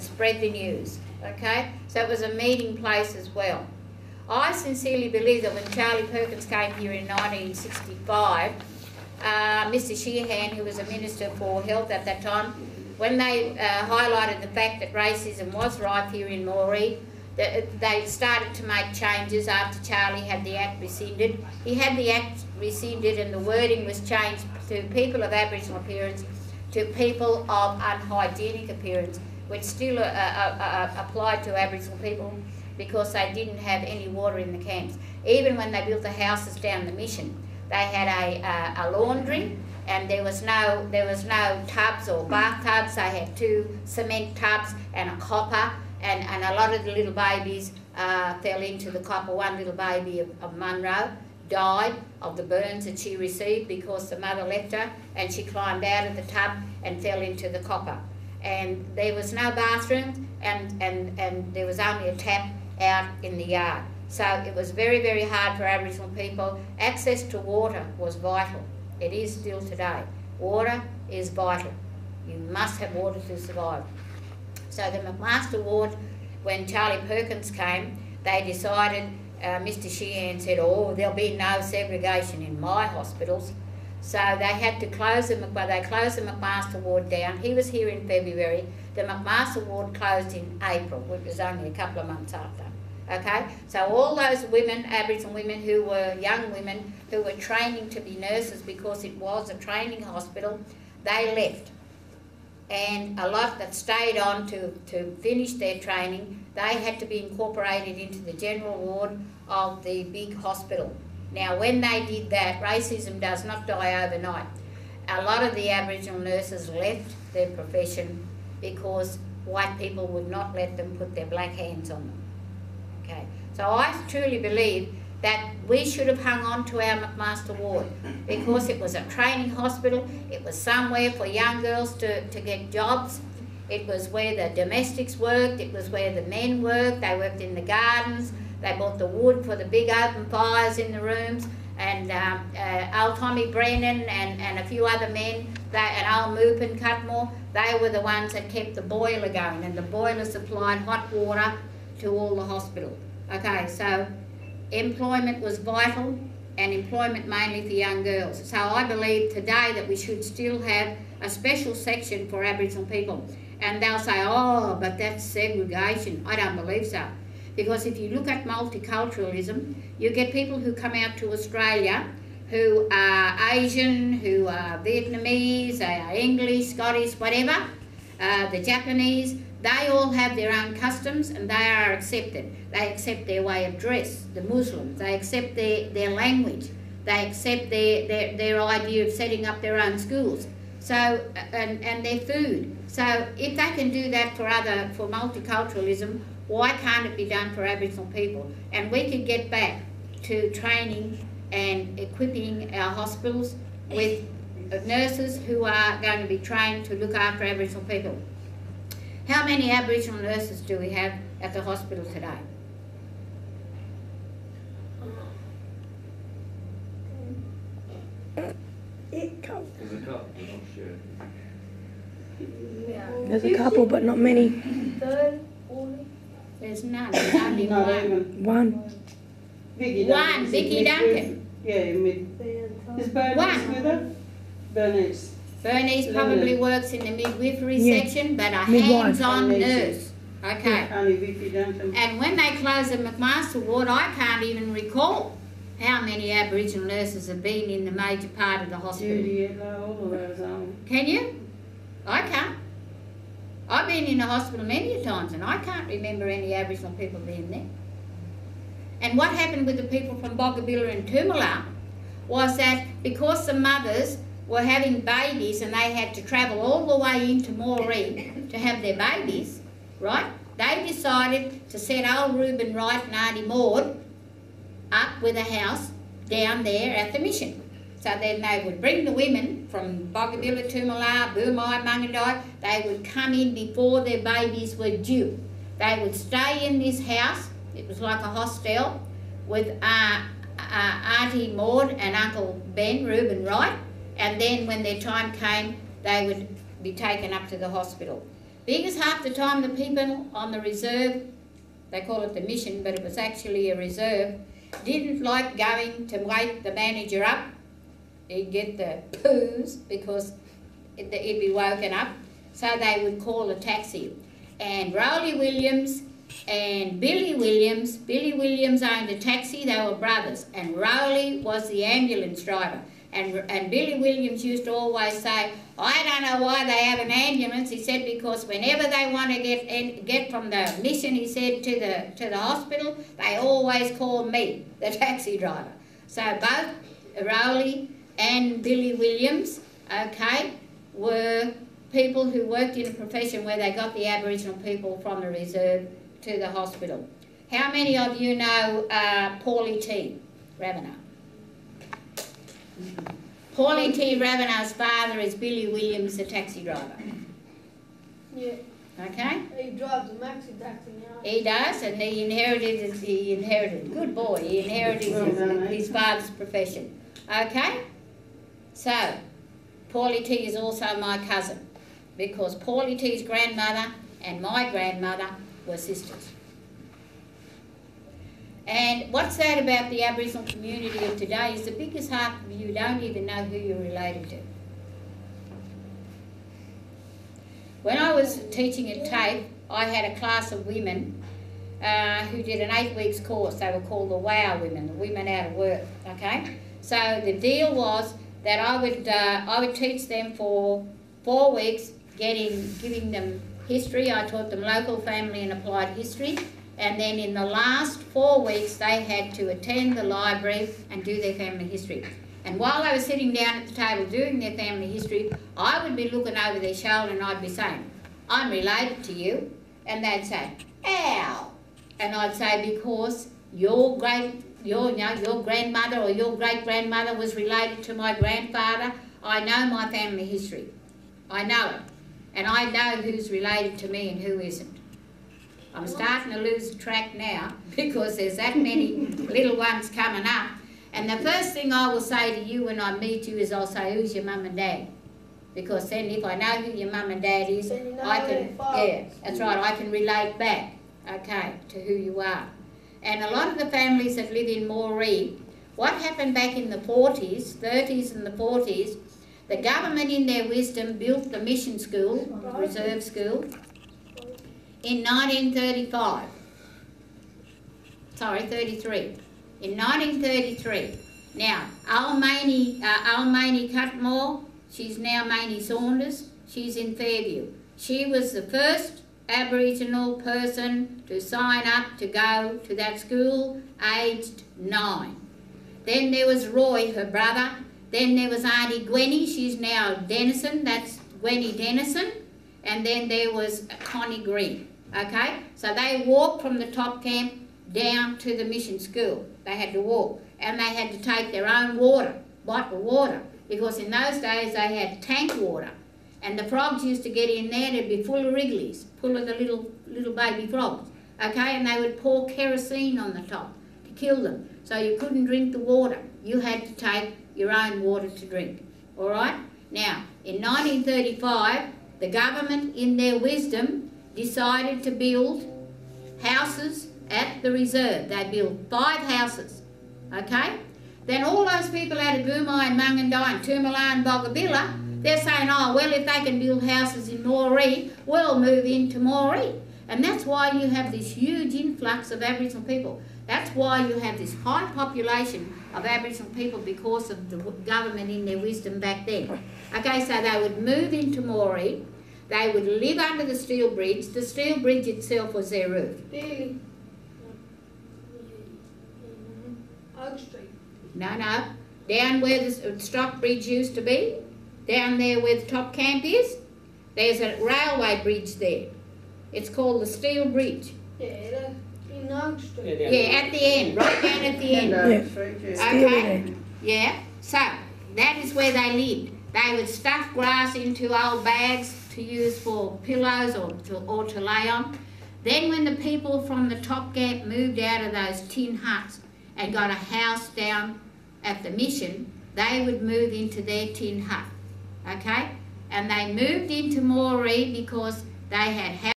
spread the news, okay? So it was a meeting place as well. I sincerely believe that when Charlie Perkins came here in 1965, Mr. Sheehan, who was a Minister for Health at that time, when they highlighted the fact that racism was rife here in Moree, they started to make changes after Charlie had the Act rescinded. He had the Act rescinded and the wording was changed to people of Aboriginal appearance to people of unhygienic appearance, which still applied to Aboriginal people because they didn't have any water in the camps. Even when they built the houses down the mission, they had a laundry, and there was no tubs or bathtubs. They had 2 cement tubs and a copper, and a lot of the little babies fell into the copper. One little baby of Munro died of the burns that she received because the mother left her, and she climbed out of the tub and fell into the copper. And there was no bathroom, and there was only a tap out in the yard. So it was very, very hard for Aboriginal people. Access to water was vital. It is still today. Water is vital. You must have water to survive. So the McMaster Ward, when Charlie Perkins came, they decided, Mr. Sheehan said, oh, there'll be no segregation in my hospitals. So they had to close the McMaster Ward down. He was here in February. The McMaster Ward closed in April, which was only a couple of months after. Okay, so all those women, Aboriginal women who were young women, who were training to be nurses because it was a training hospital, they left. And a lot that stayed on to finish their training, they had to be incorporated into the general ward of the big hospital. Now, when they did that, racism does not die overnight. A lot of the Aboriginal nurses left their profession because white people would not let them put their black hands on them. Okay, so I truly believe that we should have hung on to our McMaster Ward because it was a training hospital. It was somewhere for young girls to get jobs. It was where the domestics worked. It was where the men worked. They worked in the gardens. They bought the wood for the big open fires in the rooms. And old Tommy Brennan and a few other men, and old Moopin Cutmore, they were the ones that kept the boiler going, and the boiler supplied hot water to all the hospital. Okay, so employment was vital, and employment mainly for young girls. So I believe today that we should still have a special section for Aboriginal people. And they'll say, oh, but that's segregation. I don't believe so. Because if you look at multiculturalism, you get people who come out to Australia who are Asian, who are Vietnamese, they are English, Scottish, whatever, the Japanese. They all have their own customs and they are accepted. They accept their way of dress, the Muslims. They accept their language. They accept their idea of setting up their own schools. So, and their food. So if they can do that for multiculturalism, why can't it be done for Aboriginal people? And we could get back to training and equipping our hospitals with nurses who are going to be trained to look after Aboriginal people. How many Aboriginal nurses do we have at the hospital today? There's a couple, I'm not sure. There's a couple, but not many. There's none. There's only One. Vicky Duncan. Yeah, is Bernice with her? Bernice. Bernice probably works in the midwifery section, but a Midwife. hands-on nurse. Okay. Only Vicky Duncan. And when they closed the McMaster Ward, I can't even recall how many Aboriginal nurses have been in the major part of the hospital. Judy, all of those on. Can you? I can't. I've been in the hospital many times and I can't remember any Aboriginal people being there. And what happened with the people from Boggabilla and Toomala was that because the mothers were having babies and they had to travel all the way into Moree to have their babies, right? They decided to set old Reuben Wright and Auntie Maud up with a house down there at the mission. So then they would bring the women from Boggabilla, Toomala, Boomai, Mungandai. They would come in before their babies were due. They would stay in this house. It was like a hostel with Auntie Maud and Uncle Ben, Reuben Wright. And then when their time came, they would be taken up to the hospital. Because half the time the people on the reserve, they call it the mission, but it was actually a reserve, didn't like going to wake the manager up. He'd get the poos because he'd be woken up. So they would call a taxi. And Rowley Williams and Billy Williams owned a taxi. They were brothers. And Rowley was the ambulance driver. And Billy Williams used to always say, I don't know why they have an ambulance. He said because whenever they want to get from the mission, he said, to the hospital, they always call me, the taxi driver. So both Rowley and Billy Williams, okay, were people who worked in a profession where they got the Aboriginal people from the reserve to the hospital. How many of you know Paulie T. Ravenel? Paulie T. Ravenel's father is Billy Williams, the taxi driver. Yeah. Okay? He drives a maxi taxi now. He does, and he inherited, good boy, he inherited his father's profession. Okay? So, Paulie T. is also my cousin, because Paulie T.'s grandmother and my grandmother were sisters. And what's sad about the Aboriginal community of today is the biggest half of you don't even know who you're related to. When I was teaching at TAFE, I had a class of women who did an 8 weeks course. They were called the WOW women, the women out of work, okay? So the deal was that I would teach them for 4 weeks, giving them history. I taught them local, family and applied history. And then in the last 4 weeks, they had to attend the library and do their family history. And while they were sitting down at the table doing their family history, I would be looking over their shoulder and I'd be saying, I'm related to you. And they'd say, ow. And I'd say, because your grandmother or your great-grandmother was related to my grandfather, I know my family history. I know it. And I know who's related to me and who isn't. I'm starting to lose track now because there's that many little ones coming up. And the first thing I will say to you when I meet you is I'll say, who's your mum and dad? Because then if I know who your mum and dad is, I can, yeah, that's right, I can relate back, okay, to who you are. And a lot of the families that live in Moree, what happened back in the 40s, 30s and the 40s, the government in their wisdom built the mission school, reserve school, in 1935. Sorry, 33. In 1933. Now, Almani Cutmore, she's now Maney Saunders, she's in Fairview. She was the first Aboriginal person to sign up to go to that school, aged 9. Then there was Roy, her brother. Then there was Auntie Gwenny, she's now Dennison, that's Gwenny Dennison. And then there was Connie Green. Okay, so they walked from the top camp down to the mission school. They had to walk, and they had to take their own water, bottled water, because in those days they had tank water, and the frogs used to get in there. They'd be full of wrigglies, full of the little baby frogs. Okay, and they would pour kerosene on the top to kill them, so you couldn't drink the water. You had to take your own water to drink. All right. Now, in 1935, the government, in their wisdom, decided to build houses at the reserve. They built 5 houses, okay? Then all those people out of Goomai and Mungandai and Toomala and Bogabilla, they're saying, oh, well, if they can build houses in Moree, we'll move into Moree. And that's why you have this huge influx of Aboriginal people. That's why you have this high population of Aboriginal people, because of the government in their wisdom back then. Okay, so they would move into Moree. They would live under the steel bridge. The steel bridge itself was their roof. Oak Street. No. Down where the Stock Bridge used to be, down there where the top camp is, there's a railway bridge there. It's called the Steel Bridge. Yeah, in Oak Street. Yeah, at the end, right down at the end. Yeah. Okay, yeah. So, that is where they lived. They would stuff grass into old bags to use for pillows or to lay on. Then when the people from the top camp moved out of those tin huts and got a house down at the mission, they would move into their tin hut, okay? And they moved into Moree because They had